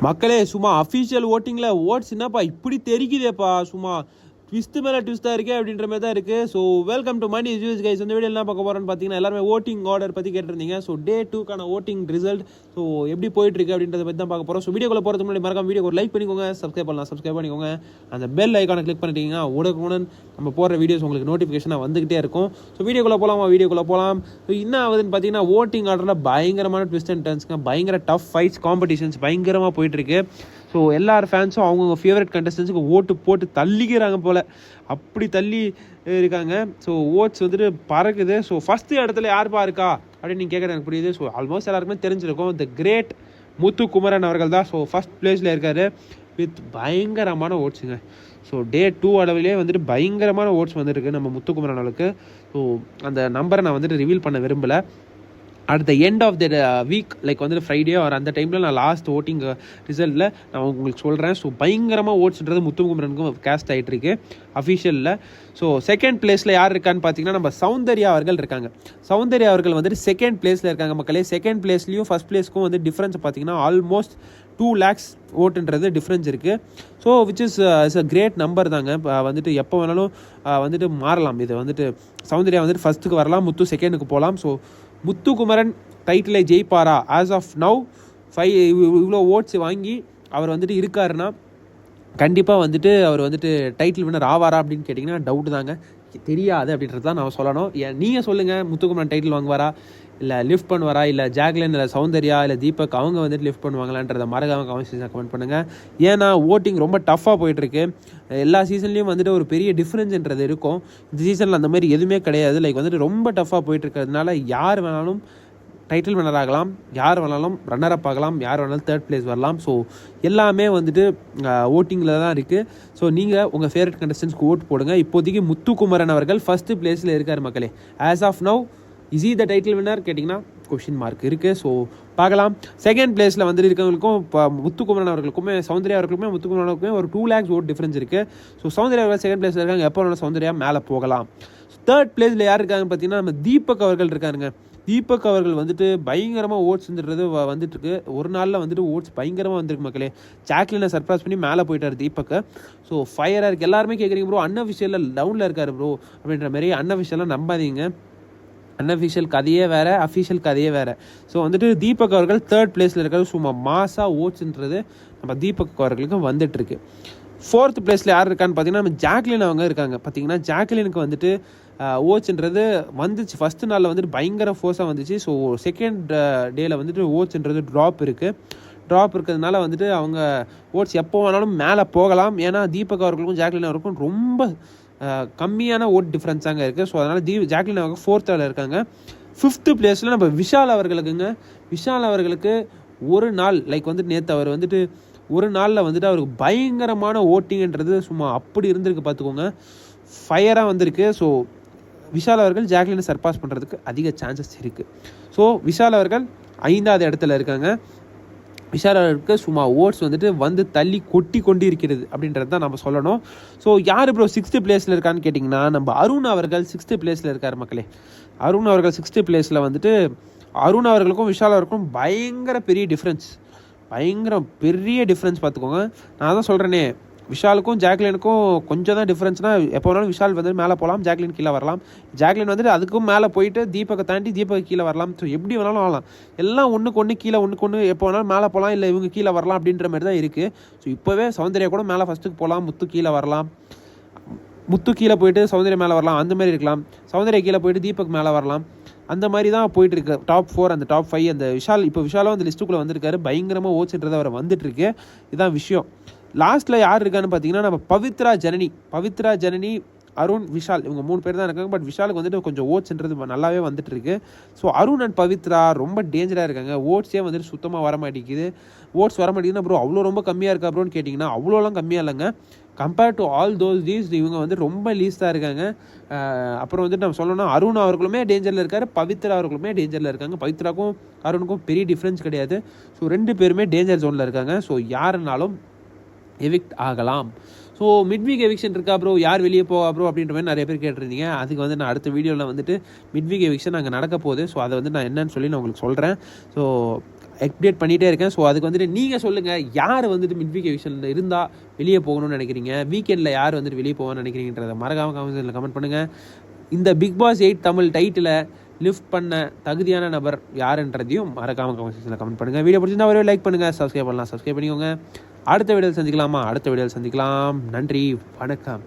மக்களே சும்மா official ஓட்டிங்கில் oats என்னப்பா இப்படி தெரிக்குதேப்பா, சும்மா ட்விஸ்ட்டு மேலே ட்விஸ்ட்டாக இருக்கே அப்படின்ற மாதிரி தான் இருக்குது. So welcome to money use guys. இந்த வீடியோ என்ன பார்க்க போகிறோன்னு பார்த்தீங்கன்னா, எல்லாருமே ஓட்டிங் ஆர்டர் பற்றி கேட்டிருந்தீங்க. ஸோ டே 2க்கான ஓட்டிங் ரிசல்ட் ஸோ எப்படி போயிட்டுருக்கு அப்படின்றத பற்றி தான் பார்க்க போகிறோம். ஸோ வீடியோக்குள்ள போகிறதுக்கு முன்னாடி மறக்காம வீடியோ ஒரு லைக் பண்ணிக்கோங்க, சப்ஸ்கிரைப் பண்ணிக்கோங்க. அந்த பெல் ஐக்கானை கிளிக் பண்ணிட்டீங்கன்னா உடனுக்குடன் நம்ம போகிற வீடியோஸ் உங்களுக்கு நோட்டிஃபிகேஷனாக வந்துகிட்டே இருக்கும். ஸோ வீடியோக்குள்ளே போகலாம். ஸோ என்ன ஆகுதுன்னு பார்த்தீங்கன்னா, ஓட்டிங் ஆர்டரில் பயங்கரமான ட்விஸ்ட் அண்ட் டர்ன்ஸ்ங்க, பயங்கர டஃப் ஃபைட்ஸ், காம்படிஷன்ஸ் பயங்கரமாக போயிட்டுருக்கு. ஸோ எல்லார் ஃபேன்ஸும் அவங்கவுங்க ஃபேவரட் கண்டஸ்டன்ஸுக்கு ஓட்டு போட்டு தள்ளிக்கிறாங்க போல், அப்படி தள்ளி இருக்காங்க. ஸோ ஓட்ஸ் வந்துட்டு பறக்குது. ஸோ ஃபஸ்ட்டு இடத்துல யாருப்பா இருக்கா அப்படின்னு நீங்கள் கேட்குறது எனக்கு புரியுது. ஸோ ஆல்மோஸ்ட் எல்லாருக்குமே தெரிஞ்சிருக்கும், த கிரேட் முத்துக்குமரன் அவர்கள் தான் ஸோ ஃபஸ்ட் பிளேஸில் இருக்கார் வித் பயங்கரமான ஓட்ஸுங்க. ஸோ டே 2 அளவிலே வந்துட்டு பயங்கரமான ஓட்ஸ் வந்துருக்கு நம்ம முத்துக்குமரன் அவர்களுக்கு. ஸோ அந்த நம்பரை நான் வந்துட்டு ரிவீல் பண்ண விரும்பலை. At the end of the week like வந்துட்டு ஃப்ரைடே ஆர் அந்த டைமில் நான் லாஸ்ட் ஓட்டிங் ரிசல்ட்டில் நான் உங்களுக்கு சொல்கிறேன். ஸோ பயங்கரமாக ஓட்ஸ்ன்றது முத்துக்குமரனுக்கும் கேஸ்ட் ஆகிட்டுருக்கு அஃபிஷியலில். ஸோ செகண்ட் பிளேஸில் யார் இருக்கான்னு பார்த்தீங்கன்னா, நம்ம சௌந்தர்யா அவர்கள் இருக்காங்க. சௌந்தர்யா அவர்கள் வந்துட்டு செகண்ட் பிளேஸில் இருக்காங்க மக்களே. செகண்ட் பிளேஸ்லையும் ஃபஸ்ட் பிளேஸ்க்கும் வந்து டிஃப்ரென்ஸ் பார்த்தீங்கன்னா ஆல்மோஸ்ட் 2 lakhs ஓட்டுன்றது டிஃப்ரென்ஸ் இருக்குது. So which is a great number தாங்க. வந்துட்டு எப்போ வேணாலும் வந்துட்டு மாறலாம். இது வந்துட்டு சௌந்தர்யா வந்துட்டு ஃபஸ்ட்டுக்கு வரலாம், முத்து செகண்டுக்கு போகலாம். ஸோ முத்துக்குமரன் டைட்டிலை ஜெயிப்பாரா? ஆஸ் ஆஃப் நவ் இவ்வளோ ஓட்ஸ் வாங்கி அவர் வந்துட்டு இருக்காருன்னா கண்டிப்பாக வந்துட்டு அவர் வந்துட்டு டைட்டில் வின்னர் ஆவாரா அப்படின்னு கேட்டிங்கன்னா டவுட் தாங்க, தெரியாது அப்படின்றது தான் நான் சொல்லணும். நீங்கள் சொல்லுங்கள், முத்துக்குமரன் டைட்டில் வாங்குவாரா, இல்லை லிஃப்ட் பண்ணுவாரா, இல்லை ஜாக்லின், இல்லை சௌந்தர்யா, இல்லை தீபக் அவங்க வந்துட்டு லிஃப்ட் பண்ணுவாங்களான்றதை மறக்காம கமெண்ட் பண்ணுங்கள். ஏன்னா ஓட்டிங் ரொம்ப டஃப்பாக போயிட்டுருக்கு. எல்லா சீசன்லேயும் வந்துட்டு ஒரு பெரிய டிஃப்ரென்ஸ்ன்றது இருக்கும். இந்த சீசனில் அந்த மாதிரி எதுவுமே கிடையாது. லைக் வந்துட்டு ரொம்ப டஃப்பாக போயிட்டுருக்கிறதுனால யார் வேணாலும் டைட்டில் வின்னர் ஆகலாம், யார் வேணாலும் ரன்னர் அப் ஆகலாம், யார் வேணாலும் தேர்ட் பிளேஸ் வரலாம். ஸோ எல்லாமே வந்துட்டு ஓட்டிங்கில் தான் இருக்குது. ஸோ நீங்கள் உங்கள் ஃபேவரட் கண்டஸ்டன்ஸ்க்கு ஓட் போடுங்க. இப்போதைக்கு முத்துக்குமரன் அவர்கள் ஃபஸ்ட்டு பிளேஸில் இருக்கார் மக்களே. As of now is the title winner கேட்டிங்கன்னா கொஷின் மார்க் இருக்குது. ஸோ பார்க்கலாம். செகண்ட் பிளேஸில் வந்துட்டு இருக்கவங்களுக்கும் இப்போ முத்துக்குமரன் அவர்களுக்குமே சௌந்தர்யா அவர்களுக்குமே முத்துக்குமரன் அவர்களுக்குமே ஒரு 2 lakhs ஓட் டிஃப்ரென்ஸ் இருக்குது. ஸோ சௌந்தர்யா அவர்கள் செகண்ட் பிளேஸில் இருக்காங்க. எப்போ வேணாலும் சௌந்தர்யா மேலே போகலாம். தேர்ட் பிளேஸில் யார் இருக்காங்கன்னு பார்த்தீங்கன்னா, நம்ம தீபக் அவர்கள் இருக்காருங்க. தீபக் அவர்கள் வந்துட்டு பயங்கரமாக ஓட்ஸ்ன்றது வந்துட்டுருக்கு. ஒரு நாளில் வந்துட்டு ஓட்ஸ் பயங்கரமாக வந்திருக்கு மக்களே. ஜாக்லினை சர்ப்ரைஸ் பண்ணி மேலே போயிட்டார் தீபக். ஸோ ஃபயராக இருக்குது. எல்லாருமே கேட்குறீங்க ப்ரோ அன்அஃபிஷியலில் டவுனில் இருக்கார் ப்ரோ அப்படின்ற மாதிரி. அன்அஃபிஷியலாக நம்பாதீங்க. அன்அஃபிஷியல் கதையே வேறு, அஃபிஷியல் கதையே வேறு. ஸோ வந்துட்டு தீபக் அவர்கள் தேர்ட் பிளேஸில் இருக்காரு. சும்மா மாசாக ஓட்ஸ்ன்றது நம்ம தீபக் அவர்களுக்கு வந்துட்டுருக்கு. ஃபோர்த் பிளேஸில் யார் இருக்கான்னு பார்த்தீங்கன்னா, நம்ம ஜாக்லின் அவங்க இருக்காங்க. பார்த்தீங்கன்னா ஜாக்லினுக்கு வந்துட்டு ஓட்ஸ்ன்றது வந்துச்சு. ஃபஸ்ட்டு நாளில் வந்துட்டு பயங்கர ஃபோர்ஸாக வந்துச்சு. ஸோ செகண்ட் டேயில் வந்துட்டு ஓட்ஸ்ன்றது ட்ராப் இருக்கிறதுனால வந்துட்டு அவங்க ஓட்ஸ் எப்போ வேணாலும் மேலே போகலாம். ஏன்னா தீபக் அவர்களுக்கும் ஜாக்லின் அவர்களுக்கும் ரொம்ப கம்மியான ஓட் டிஃப்ரென்ஸாங்க இருக்குது. ஸோ அதனால் ஜாக்லின் அவங்க 4th இருக்காங்க. 5th பிளேஸில் நம்ம விஷால் அவர்களுக்குங்க. விஷால் அவர்களுக்கு ஒரு நாள் லைக் வந்துட்டு நேற்று அவர் வந்துட்டு ஒரு நாளில் வந்துட்டு அவருக்கு பயங்கரமான ஓட்டிங்கன்றது சும்மா அப்படி இருந்திருக்கு பார்த்துக்கோங்க. ஃபயராக வந்திருக்கு. ஸோ விஷால் அவர்கள் ஜாக்லினை சர்பாஸ் பண்ணுறதுக்கு அதிக சான்சஸ் இருக்குது. ஸோ விஷால் அவர்கள் 5வது இடத்துல இருக்காங்க. விஷால் அவர்களுக்கு சும்மா ஓட்ஸ் வந்துட்டு வந்து தள்ளி கொட்டி கொண்டு இருக்கிறது அப்படின்றது தான் நம்ம சொல்லணும். ஸோ யார் ப்ரோ 6th பிளேஸில் இருக்கான்னு கேட்டிங்கன்னா, நம்ம அருண் அவர்கள் 6th பிளேஸில் இருக்கார் மக்களே. அருண் அவர்கள் 6th பிளேஸில் வந்துட்டு அருண் அவர்களுக்கும் விஷால் அவர்களுக்கும் பயங்கர பெரிய டிஃப்ரென்ஸ் பார்த்துக்கோங்க. நான் தான் சொல்கிறேனே, விஷாலுக்கும் ஜாக்லினுக்கும் கொஞ்சம் தான் டிஃப்ரென்ஸ்னால் எப்போ வேணாலும் விஷால் வந்து மேலே போகலாம், ஜாக்லின் கீழே வரலாம். ஜாக்லின் வந்துட்டு அதுக்கும் மேலே போயிட்டு தீபக்கை தாண்டி தீபக் கீழே வரலாம். ஸோ எப்படி வேணாலும் ஆகலாம். எல்லாம் ஒன்றுக்கு ஒன்று கீழே எப்போ வேணாலும் மேலே போகலாம், இல்லை இவங்க கீழே வரலாம் அப்படின்ற மாதிரி தான் இருக்குது. ஸோ இப்போவே சௌந்தர்யா கூட மேலே ஃபஸ்ட்டுக்கு போகலாம், முத்து கீழே வரலாம், முத்து கீழே போயிட்டு சௌந்தர்யா மேலே வரலாம், அந்த மாதிரி இருக்கலாம். சௌந்தர்யா கீழே போயிட்டு தீபக் மேலே வரலாம். அந்த மாதிரி தான் போயிட்டுருக்கு. டாப் 4 அந்த டாப் 5 அந்த விஷாலும் அந்த லிஸ்ட்டுக்குள்ளே வந்திருக்காரு. பயங்கரமாக ஓட்ஸ்ன்றது அவர் வந்துட்டுருக்கு. இதுதான் விஷயம். லாஸ்ட்டில் யார் இருக்கான்னு பார்த்தீங்கன்னா, நம்ம பவித்ரா ஜனனி அருண் விஷால் இவங்க 3 பேர் தான் இருக்காங்க. பட் விஷாலுக்கு வந்துட்டு கொஞ்சம் ஓட்ஸ்ன்றது நல்லாவே வந்துட்டு இருக்கு. ஸோ அருண் அண்ட் பவித்ரா ரொம்ப டேஞ்சராக இருக்காங்க. ஓட்ஸே வந்துட்டு சுத்தமாக வர மாட்டேங்குது. ஓட்ஸ் வர மாட்டேங்குதுன்னா ப்ரோ அவ்வளோ ரொம்ப கம்மியாக இருக்கா ப்ரோன்னு கேட்டிங்கன்னா அவ்வளோலாம் கம்மியாக இல்லைங்க. கம்பேர்ட் டு ஆல் தீஸ் இவங்க வந்து ரொம்ப லீஸ்டாக இருக்காங்க. அப்புறம் வந்துட்டு நம்ம சொல்லணும்னா அருண் அவர்களுமே டேஞ்சரில் இருக்கார், பவித்ரா அவர்களுமே டேஞ்சரில் இருக்காங்க. பவித்ராக்கும் அருணுக்கும் பெரிய டிஃப்ரென்ஸ் கிடையாது. ஸோ 2 பேருமே டேஞ்சர் ஜோனில் இருக்காங்க. ஸோ யாருனாலும் எவிக்ட் ஆகலாம். ஸோ மிட் வீக் எவிக்ஷன் இருக்கா ப்ரோ, யார் வெளியே போவா ப்ரோ அப்படின்ற மாதிரி நிறைய பேர் கேட்டிருந்தீங்க. அதுக்கு வந்து நான் அடுத்த வீடியோவில் வந்துட்டு மிட் வீக் எவிக்ஷன் அங்கே நடக்க போகுது. ஸோ அதை வந்து நான் என்னன்னு சொல்லி நான் உங்களுக்கு சொல்கிறேன். ஸோ அப்டேட் பண்ணிகிட்டே இருக்கேன். ஸோ அதுக்கு வந்துட்டு நீங்கள் சொல்லுங்கள், யார் வந்துட்டு மிட் வீக் எவிக்ஷனில் இருந்தால் வெளியே போகணும்னு நினைக்கிறீங்க, வீக்கெண்டில் யார் வந்துட்டு வெளியே போகணும்னு நினைக்கிறீங்கன்றதை மறக்காமல் கமெண்ட்ஸில் கமெண்ட் பண்ணுங்கள். இந்த பிக் பாஸ் 8 தமிழ் டைட்டில் லிஃப்ட் பண்ண தகுதியான நபர் யாருன்றதையும் மறக்காமல் கமெண்ட்ஸில் கமெண்ட் பண்ணுங்கள். வீடியோ பிடிச்சிருந்தா ஒரு லைக் பண்ணுங்கள், சப்ஸ்கிரைப் பண்ணலாம் சப்ஸ்கிரைப் பண்ணிக்கோங்க. அடுத்த வீடியோவில் சந்திக்கலாமா? அடுத்த வீடியோவில் சந்திக்கலாம். நன்றி, வணக்கம்.